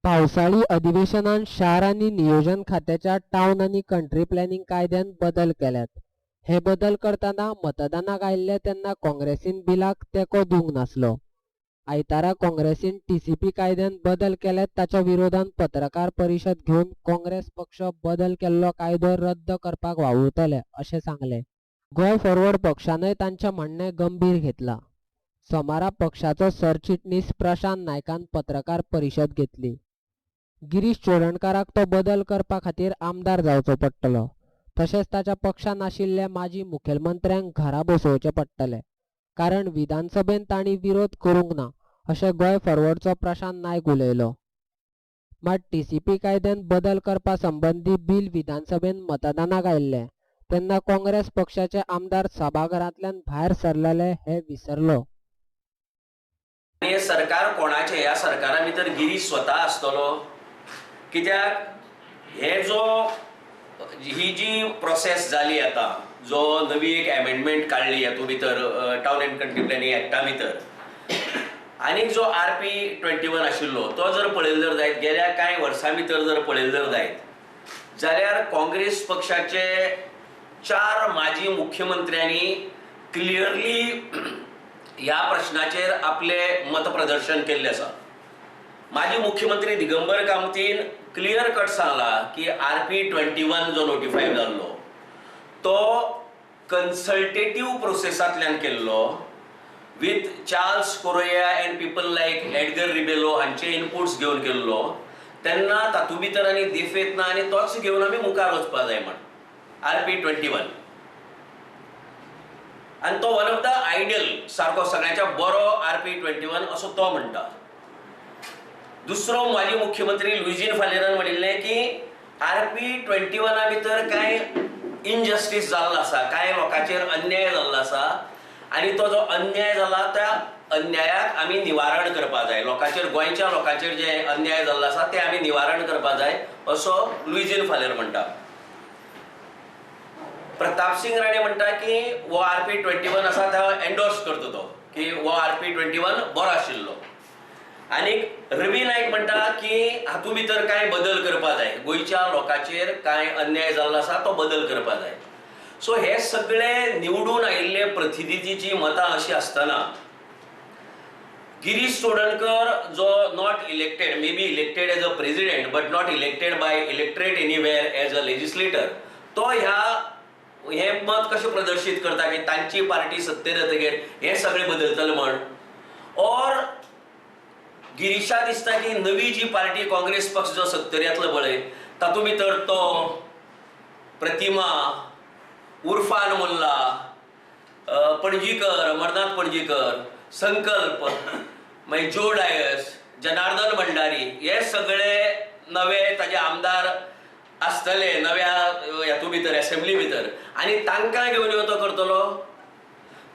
पावसाळी अधिवेशनात शहर आणि नियोजन खात्याच्या टाउन आणि कंट्री प्लॅनिंग कायद्यात बदल केल्यात. हे बदल करताना मतदानाक आयिल्ले त्यांना काँग्रेसीन बिलाक तेंको दिवंक नासलो. आयतारा काँग्रेसीन टीसीपी कायद्यात बदल केल्यात ताच्या विरोधात पत्रकार परिषद घेऊन काँग्रेस पक्ष बदल केल्लो कायदो रद्द करपाक वावुरतले अशें सांगले. गोय फॉरवर्ड पक्षानय तांचे म्हणणे गंभीर घेतला. सोमारा पक्षाचो सरचिटणीस प्रशांत नायकान पत्रकार परिषद घेतली. गिरीश चोडणकाराक तो बदल करपा खातीर आमदार जावचो पडटलो. तशेंच ताच्या पक्षान आशिल्ल्या माजी मुखेलमंत्र्यांक घरा बसोवचे पडटले, कारण विधानसभेत तांणी विरोध करूंक ना अशें गोय फॉरवर्डचो प्रशांत नायक उलयलो. मात टीसीपी कायद्यात बदल करपा संबंधी बिल विधानसभेत मतदानाक आयिल्ले तेन्ना काँग्रेस पक्षाचे आमदार सभाघरांतल्यान भायर सरलेले हे विसरलो. हे सरकार कोणाचे? ह्या सरकारा भितर गिरीश स्वता आसतलो. कित्याक ही जी प्रोसेस जाली आता, जो नवी एक अमेंडमेंट काढली हातूंत भितर टाउन अँड कंट्री प्लॅनिंग एक्टा भितर, आनीक जो RP 21 आशिल्लो तो जर पळयलो जर जायत गेल्या कांय वर्सां भितर जर पळयलो जर जायत जाल्यार काँग्रेस पक्षाचे 4 माजी मुख्यमंत्र्यांनी क्लियरली ह्या प्रश्नाचेर आपले मतप्रदर्शन केल्ले आसा. माजी मुख्यमंत्री दिगंबर कामतीन क्लियर कट सांगला की RP 21 जो नोटिफाय जाल्लो तो कन्सल्टेटिव्ह प्रोसेसांतल्यान केल्लो with Charles Correia and people like Edgar Rebello हांचे इनपुट्स घेवन केल्लो. तेन्ना तातूंत भितर आनी देफेत ना आनी तोच घेवन आमी मुखार वचपा जाय म्हण RP 21. आनी तो वन ऑफ द आयडियल सारको सगळ्यांच्या बरो RP 21 असो तो म्हणटा. दुसरो माजी मुख्यमंत्री लुईजीन फालेरान म्हणिल्लें की RP 21 भितर कांय इनजस्टीस जाल्लो आसा, कांय लोकांचेर अन्याय जाल्लो आसा आनी तो जो अन्याय जाला त्या अन्यायाक आमी निवारण करपा जाय. लोकांचेर, गोंयच्या लोकांचेर जे अन्याय जाल्लो आसा ते आमी निवारण करपा जाय असो लुईजीन फालेर म्हणटा. प्रताप सिंग राणे म्हणटा की वो RP 21 आसा तो एंडोर्स करता तो, की वो RP 21 बरो आशिल्लो. आनीक रवी नायक म्हणटा की हातूंत भितर कांय बदल करपा जाय, गोंयच्या लोकांचेर कांय अन्याय जाल्लो आसा तो बदल करपा जाय. सो हे सगळे निवडून आयिल्ले प्रतिनिधीची मतां अशी आसतना गिरीश चोडणकर जो not elected, may be elected as a president but not elected by electorate anywhere as a legislator, तो हे मत कशें प्रदर्शीत करता की तांची पार्टी सत्तेर येतकीर हे सगळे बदलतले म्हण. और गिरीशा दिसता की नवी जी पार्टी काँग्रेस पक्ष जो सत्तेर येतलो पळय तातूंत भितर तो प्रतिमा, उर्फान मुल्ला, पणजीकर, अमरनाथ पणजीकर, संकल्प, मागीर जो डायस, जनार्दन भंडारी हे सगळे नवे ताजे आमदार आसतले नव्या हातूंत भितर असेंब्ली भितर आनी तांकां घेवन ह्यो तो करतलो.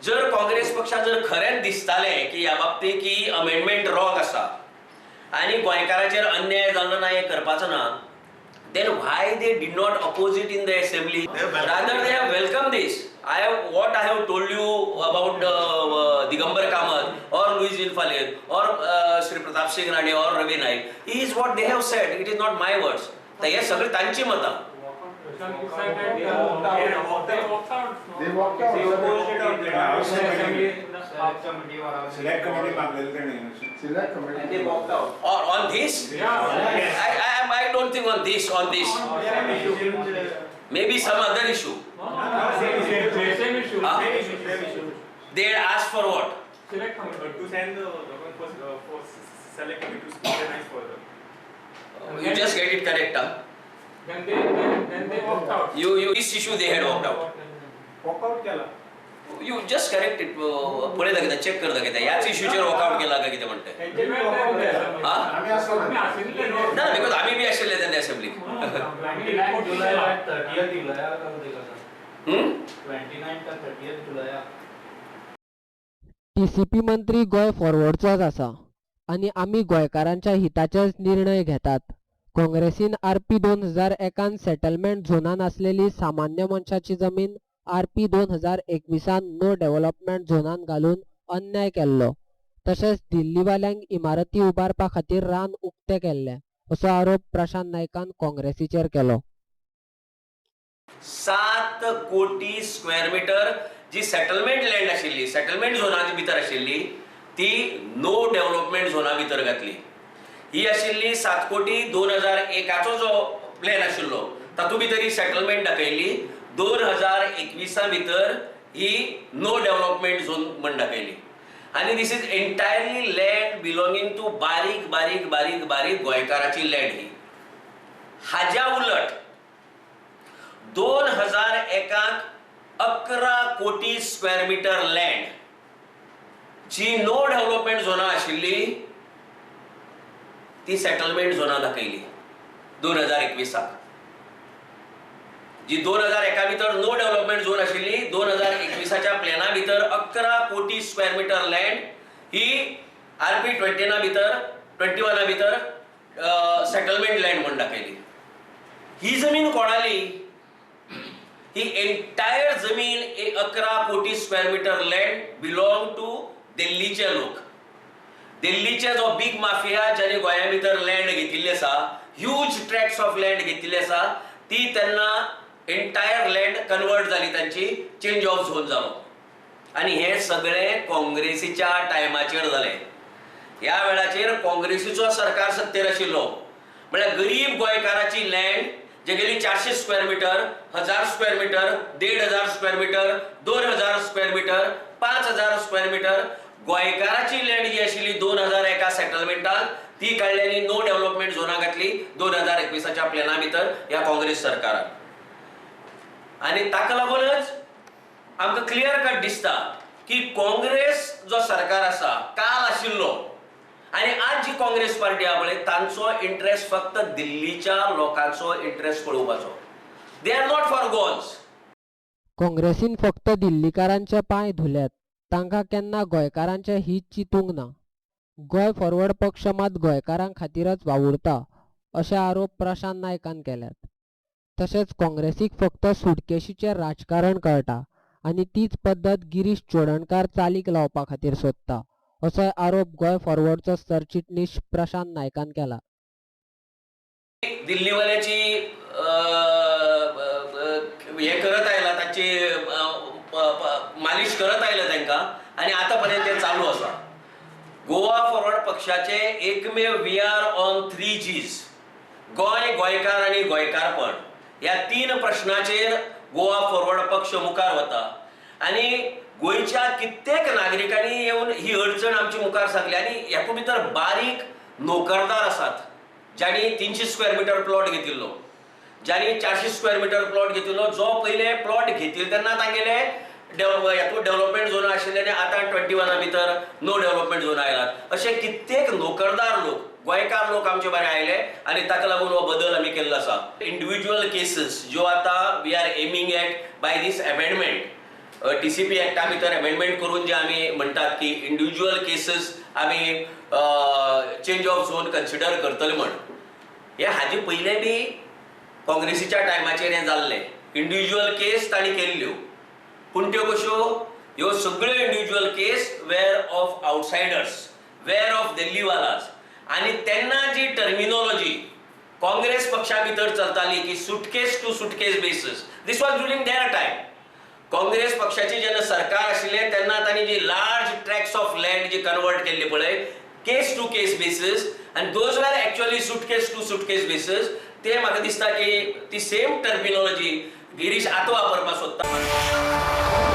जर काँग्रेस पक्षाक जर खरेंच दिसतालें की ह्या बाबतींत की अमेंडमेंट रॉंग आसा आनी गोंयकारांचेर अन्याय जाल्लो ना हें करपाचो ना, then why they did not oppose it in the assembly? Rather they have welcomed this. What I have told you about Digambar Kamath or Louis Faler or Shri Pratap Singh Rane or Ravi Naik is what they have said. It is not my words. तर हे सगळे तांची मतां. Select committee मागलेलं त्यांनी. Select committee. And they walked out. Or on this? Yeah. I don't think on this. Maybe some other issue. Same issue. They asked for what? Select committee. To send the for select committee to scrutinize further. You just get it correct, huh? Then they walked out. This issue they had walked out. Walk out केला. You just correct it. पुढे दाखवता check कर दाखवता याच इश्यूचेर walkout केला का कितें म्हणते. ना बिकॉज आम्ही बी आशिल्ले तेन्ना असेंब्लीक. 29 जुलै 30 जुलया का देखा सर. 29 का 30 जुलया. टीसीपी मंत्री गोय फॉरवर्डचोच आसा आनी आमी गोंयकारांच्या हिताचेच निर्णय घेतात. काँग्रेसीन RP 2001 सेटलमेंट झोनान आसलेली सामान्य मनशाची जमीन RP 2021 नो डेव्हलपमेंट झोनान घालून अन्याय केल्लो. तशेंच दिल्लीवाल्यांक इमारती उबारपा खातीर रान उक्तें केल्लें असो आरोप प्रशांत नायकान काँग्रेसीचेर केलो. 7 कोटी स्क्वेअर मीटर जी सेटलमेंट लँड आशिल्ली, सेटलमेंट झोनाच्या भितर आशिल्ली, ती नो डेव्हलपमेंट झोना भितर घातली. ही आशिल्ली 7 कोटी 2001 जो प्लॅन आशिल्लो तातूंत भितर ही सेटलमेंट दाखयली. 2021 भितर ही नो डेव्हलपमेंट झोन म्हण दाखयली. आणि this is entirely land belonging to बारीक बारीक बारीक बारीक गोंयकाराची लँड ही. हाज्या उलट 2001 11 कोटी स्क्वेअर मीटर लँड जी नो डेव्हलपमेंट झोना आशिल्ली ती सेटलमेंट झोना दाखयली 2021. जी 2001 भितर नो डेव्हलपमेंट झोन आशिल्ली 2021च्या प्लॅना भितर 11 कोटी स्क्वेअर मीटर लँड ही RP21 भितर सेटलमेंट लँड म्हणून दाखयली. ही जमीन कोणाली? ही एंटायर जमीन 11 कोटी square metre land belong to दिल्लीचे लोक. दिल्लीचे जो बिग माफिया ज्याने गोंया भितर लँड घेतिल्ली आसा, ह्यूज ट्रॅक्ट्स ऑफ लँड घेतिल्ली आसा, ती तेन्ना एंटायर लँड कन्वर्ट जाली, तांची चेंज ऑफ झोन जालो. आणि हे सगळे काँग्रेसीच्या टायमाचेर जाले. ह्या वेळाचेर काँग्रेसीचो सरकार सत्तेर आशिल्लो. म्हळ्यार गरीब गोंयकाराची लँड जे गेली 400 square metre, 1000 square metre, 1500 square metre, 2000 square metre, 5000 square metre गोंयकाराची लँड जी आशिल्ली 2001 सेटलमेंटान ती काडल्यानी नो डेव्हलपमेंट झोना घातली 2021च्या प्लॅना भितर ह्या काँग्रेस सरकारान. आणि ताका लागूनच आमकां क्लियर कट दिसता की काँग्रेस जो सरकार आसा काल आशिल्लो आणि आज जी काँग्रेस पार्टी आहा पळय तांचो इंटरेस्ट फक्त दिल्लीच्या लोकांचो इंटरेस्ट पळोवपाचो. They are not for Goans. काँग्रेसीन फक्त दिल्लीकारांचे पांय धुल्यात, तांकां केन्ना गोंयकारांचे हित चिंतूंक ना. गोंय फॉरवर्ड पक्ष मात गोंयकारां खातीरच वावुरता अशे आरोप प्रशांत नायकान केल्यात. तशेंच काँग्रेसीक फक्त सुटकेशीचें राजकारण कळटा आनी तीच पद्दत गिरीश चोडणकार चालीक लावपा खातीर सोदता असोय आरोप गोंय फॉरवर्डचो सरचिटणीस प्रशांत नायकान केला. दिल्लीवाल्याची हे करत आयला, ताची मालिश करत आयला तांकां आणि आतापर्यंत ते चालू आसा. गोवा फॉरवर्ड पक्षाचे एकमेव we R on 3 Gs. Goa, गोंयकार आणि गोंयकारपण ह्या 3 प्रश्नाचेर गोवा फॉरवर्ड पक्ष मुखार वता. आणि गोंयच्या कित्येक नागरिकांनी येवन ही अडचण आमची मुखार सांगली. आणि ह्यातून भितर बारीक नोकरदार आसात ज्यांनी 300 स्क्वेअर मीटर प्लॉट घेतिल्लो, ज्यांनी 400 स्क्वेअर मीटर प्लॉट घेतिल्लो. जो पहिले प्लॉट घेतिल्लो तेन्ना तांगेले हातूंत डेव्हलपमेंट झोन आशिल्ले आनी आतां 21 भितर नो डेव्हलपमेंट झोन आयलात. अशे कित्येक नोकरदार लोक, गोंयकार लोक आमचे बारे आयले आणि ताका लागून हो बदल आमी केल्लो आसा. इंडिव्हिज्युअल केसीस ज्यो आतां we are aiming at by this amendment, TCP एक्टा भितर अमेंडमेंट करून जे आमी म्हणटात की इंडिव्हिज्युअल केसीस आमी चेंज ऑफ झोन कन्सिडर करतले म्हण, हे हाजे पयले बी काँग्रेसीच्या टायमाचेर हें जाल्लें. इंडिव्हिज्युअल केस तांणी केल्ल्यो, पूण त्यो कश्यो? ह्यो सगळ्यो individual case where of outsiders, where of दिल्लीवालाज. आणि तेन्ना जी टर्मिनॉलॉजी काँग्रेस पक्षा भितर चलताली की suitcase to suitcase basis, this was during their time. Congress पक्षाची जेन्ना सरकार आशिल्लें तेन्ना तांणी जी लार्ज ट्रॅक्ट्स ऑफ लँड जी कन्वर्ट केल्ली पळय केस टू केस बेसिस, आनी those were actually suitcase to suitcase basis, ते म्हाका दिसता की ती सेम टर्मिनॉलॉजी गिरीश आतां वापरपाक सोदता.